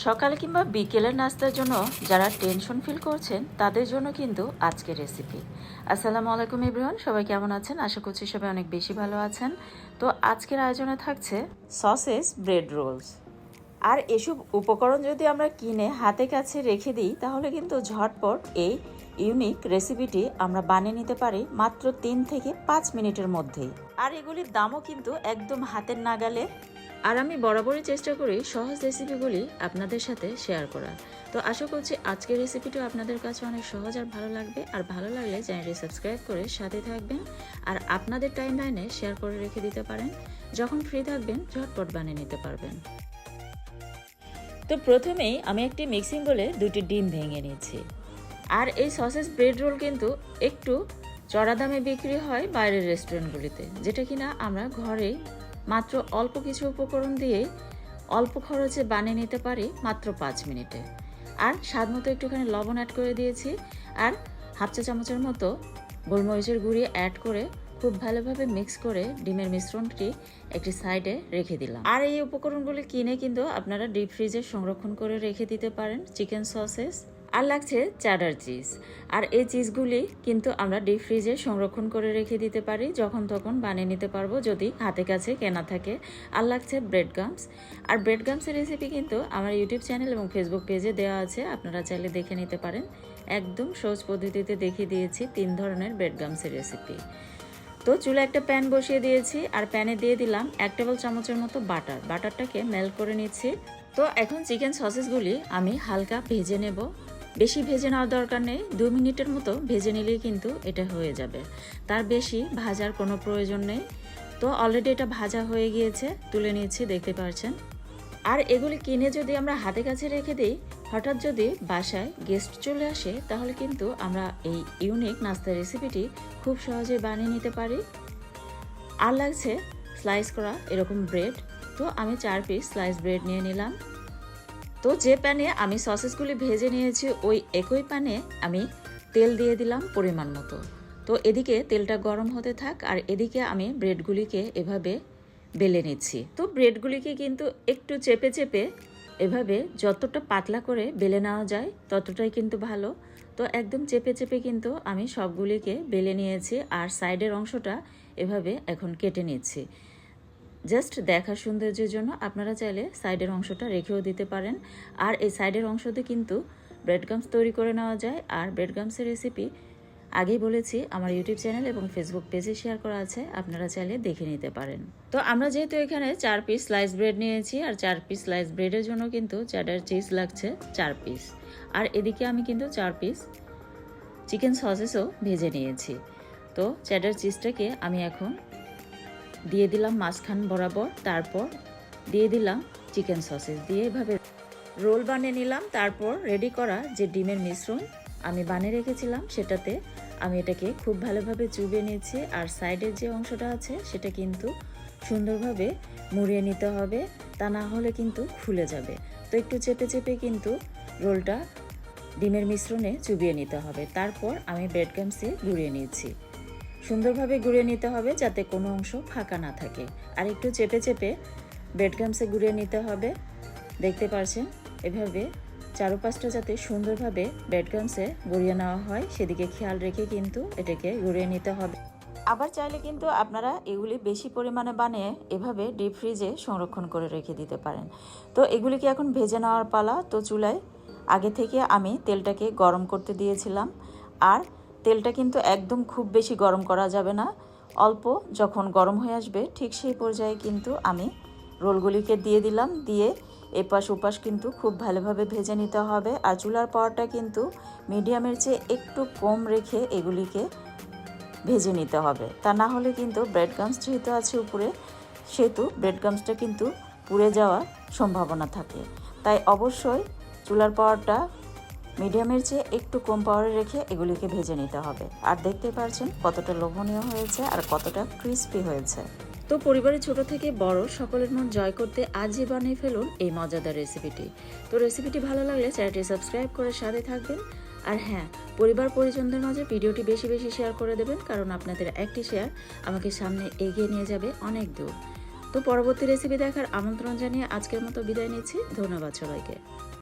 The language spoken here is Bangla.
সকালে কিংবা বিকেলের নাস্তার জন্য যারা টেনশন ফিল করছেন তাদের জন্য কিন্তু আজকের রেসিপি। আসসালামু আলাইকুম এভরিওয়ান, সবাই কেমন আছেন? আশা করছি সবাই অনেক বেশি ভালো আছেন। তো আজকের আয়োজনে থাকছে সসেস ব্রেড রোলস। আর এসব উপকরণ যদি আমরা কিনে হাতে কাছে রেখে দিই তাহলে কিন্তু ঝটপট এই ইউনিক রেসিপিটি আমরা বানিয়ে নিতে পারি মাত্র 3 থেকে 5 মিনিটের মধ্যেই। আর এগুলির দামও কিন্তু একদম হাতের নাগালে। আর আমি বরাবরই চেষ্টা করি সহজ রেসিপিগুলি আপনাদের সাথে শেয়ার করার। তো আশা করছি আজকের রেসিপিটিও আপনাদের কাছে অনেক সহজ আর ভালো লাগবে। আর ভালো লাগলে চ্যানেলটি সাবস্ক্রাইব করে সাথে থাকবেন আর আপনাদের টাইমলাইনে শেয়ার করে রেখে দিতে পারেন। যখন ফ্রি থাকবেন ঝটপট বানিয়ে নিতে পারবেন। তো প্রথমেই আমি একটি মিক্সিং বলে 2টি ডিম ভেঙে নিয়েছি। আর এই সসেস ব্রেড রোল কিন্তু একটু চড়া দামে বিক্রি হয় বাইরের রেস্টুরেন্টগুলিতে, যেটা কিনা আমরা ঘরেই মাত্র অল্প কিছু উপকরণ দিয়ে অল্প খরচে বানিয়ে নিতে পারি মাত্র 5 মিনিটে। আর স্বাদ মতো একটুখানি লবণ অ্যাড করে দিয়েছি আর হাফ চা চামচের মতো গোলমরিচের গুঁড়ি অ্যাড করে খুব ভালোভাবে মিক্স করে ডিমের মিশ্রণটি একটি সাইডে রেখে দিলাম। আর এই উপকরণগুলি কিনে কিন্তু আপনারা ডিপ ফ্রিজে সংরক্ষণ করে রেখে দিতে পারেন। চিকেন সসেস আর লাগছে চেডার চিজ। আর এই চিজগুলি কিন্তু আমরা ডিপ ফ্রিজে সংরক্ষণ করে রেখে দিতে পারি, যখন তখন বানিয়ে নিতে পারবো যদি হাতে কাছে কেনা থাকে। আর লাগছে ব্রেড গামস। আর ব্রেড গামসের রেসিপি কিন্তু আমার ইউটিউব চ্যানেল এবং ফেসবুক পেজে দেওয়া আছে, আপনারা চাইলে দেখে নিতে পারেন। একদম সহজ পদ্ধতিতে দেখিয়ে দিয়েছি 3 ধরনের ব্রেড গামসের রেসিপি। তো চুলা একটা প্যান বসিয়ে দিয়েছি আর প্যানে দিয়ে দিলাম 1 টেবিল চামচের মতো বাটার। বাটারটাকে মেল্ট করে নিচ্ছি। তো এখন চিকেন সসেসগুলি আমি হালকা ভেজে নেব। বেশি ভেজে নেওয়ার দরকার নেই, 2 মিনিটের মতো ভেজে নিলেই কিন্তু এটা হয়ে যাবে। তার বেশি ভাজার কোনো প্রয়োজন নেই। তো অলরেডি এটা ভাজা হয়ে গিয়েছে, তুলে নিচ্ছি, দেখতে পাচ্ছেন। আর এগুলি কিনে যদি আমরা হাতে কাছে রেখে দিই, হঠাৎ যদি বাসায় গেস্ট চলে আসে তাহলে কিন্তু আমরা এই ইউনিক নাস্তার রেসিপিটি খুব সহজে বানিয়ে নিতে পারি। আর লাগছে স্লাইস করা এরকম ব্রেড। তো আমি 4 পিস স্লাইস ব্রেড নিয়ে নিলাম। তো যে প্যানে আমি সসেসগুলি ভেজে নিয়েছি ওই একই প্যানে আমি তেল দিয়ে দিলাম পরিমাণ মতো। তো এদিকে তেলটা গরম হতে থাক আর এদিকে আমি ব্রেডগুলিকে এভাবে বেলে নিচ্ছি। তো ব্রেডগুলিকে কিন্তু একটু চেপে চেপে এভাবে যতটা পাতলা করে বেলে নেওয়া যায় ততটাই কিন্তু ভালো। তো একদম চেপে চেপে কিন্তু আমি সবগুলিকে বেলে নিয়েছি আর সাইডের অংশটা এভাবে এখন কেটে নিচ্ছি। জাস্ট দেখার সৌন্দর্যের জন্য আপনারা চাইলে সাইডের অংশটা রেখেও দিতে পারেন। আর এই সাইডের অংশতে কিন্তু ব্রেড গামস তৈরি করে নেওয়া যায়। আর ব্রেড গামসের রেসিপি আগেই বলেছি আমার ইউটিউব চ্যানেল এবং ফেসবুক পেজে শেয়ার করা আছে, আপনারা চাইলে দেখে নিতে পারেন। তো আমরা যেহেতু এখানে 4 পিস স্লাইস ব্রেড নিয়েছি আর 4 পিস স্লাইস ব্রেডের জন্য কিন্তু চেডার চিজ লাগছে 4 পিস। আর এদিকে আমি কিন্তু 4 পিস চিকেন সসেসও ভেজে নিয়েছি। তো চেডার চিজটাকে আমি এখন দিয়ে দিলাম মাঝখান বরাবর, তারপর দিয়ে দিলাম চিকেন সসেস দিয়ে এভাবে রোল বানিয়ে নিলাম। তারপর রেডি করা যে ডিমের মিশ্রণ আমি বানিয়ে রেখেছিলাম সেটাতে আমি এটাকে খুব ভালোভাবে চুবিয়ে নিয়েছি। আর সাইডের যে অংশটা আছে সেটা কিন্তু সুন্দরভাবে মুড়িয়ে নিতে হবে, তা না হলে কিন্তু খুলে যাবে। তো একটু চেপে চেপে কিন্তু রোলটা ডিমের মিশ্রণে চুবিয়ে নিতে হবে। তারপর আমি ব্রেড গামসে গুঁড়িয়ে নিয়েছি। সুন্দরভাবে গুঁড়িয়ে নিতে হবে যাতে কোনো অংশ ফাঁকা না থাকে। আর একটু চেপে চেপে ব্রেড গামসে গুঁড়িয়ে নিতে হবে। দেখতে পাচ্ছেন এভাবে চারপাশটা যাতে সুন্দরভাবে ব্রেড গামসে গুঁড়িয়ে নেওয়া হয় সেদিকে খেয়াল রেখে কিন্তু এটাকে গুঁড়িয়ে নিতে হবে। আবার চাইলে কিন্তু আপনারা এগুলি বেশি পরিমাণে বানিয়ে এভাবে ডিপ ফ্রিজে সংরক্ষণ করে রেখে দিতে পারেন। তো এগুলিকে এখন ভেজে নেওয়ার পালা। তো চুলায় আগে থেকে আমি তেলটাকে গরম করতে দিয়েছিলাম। আর তেলটা কিন্তু একদম খুব বেশি গরম করা যাবে না, অল্প যখন গরম হয়ে আসবে ঠিক সেই পর্যায়ে কিন্তু আমি রোলগুলিকে দিয়ে দিলাম। দিয়ে এপাশ ওপাশ কিন্তু খুব ভালোভাবে ভেজে নিতে হবে। আর চুলার পাওয়ারটা কিন্তু মিডিয়ামের চেয়ে একটু কম রেখে এগুলিকে ভেজে নিতে হবে, তা না হলে কিন্তু ব্রেড গামস যেহেতু আছে উপরে সেহেতু ব্রেড গামসটা কিন্তু পুড়ে যাওয়ার সম্ভাবনা থাকে। তাই অবশ্যই চুলার পাওয়ারটা মিডিয়ামের চেয়ে একটু কম পাওয়ারে রেখে এগুলিকে ভেজে নিতে হবে। আর দেখতে পাচ্ছেন কতটা লোভনীয় হয়েছে আর কতটা ক্রিস্পি হয়েছে। তো পরিবারের ছোট থেকে বড় সকলের মন জয় করতে আজই বানিয়ে ফেলুন এই মজাদার রেসিপিটি। তো রেসিপিটি ভালো লাগলে চ্যানেলটি সাবস্ক্রাইব করে সাথে থাকবেন। আর হ্যাঁ, পরিবার পরিজনদের মাঝে ভিডিওটি বেশি বেশি শেয়ার করে দেবেন, কারণ আপনাদের একটি শেয়ার আমাকে সামনে এগিয়ে নিয়ে যাবে অনেক দূর। তো পরবর্তী রেসিপি দেখার আমন্ত্রণ জানিয়ে আজকের মতো বিদায় নিচ্ছি। ধন্যবাদ সবাইকে।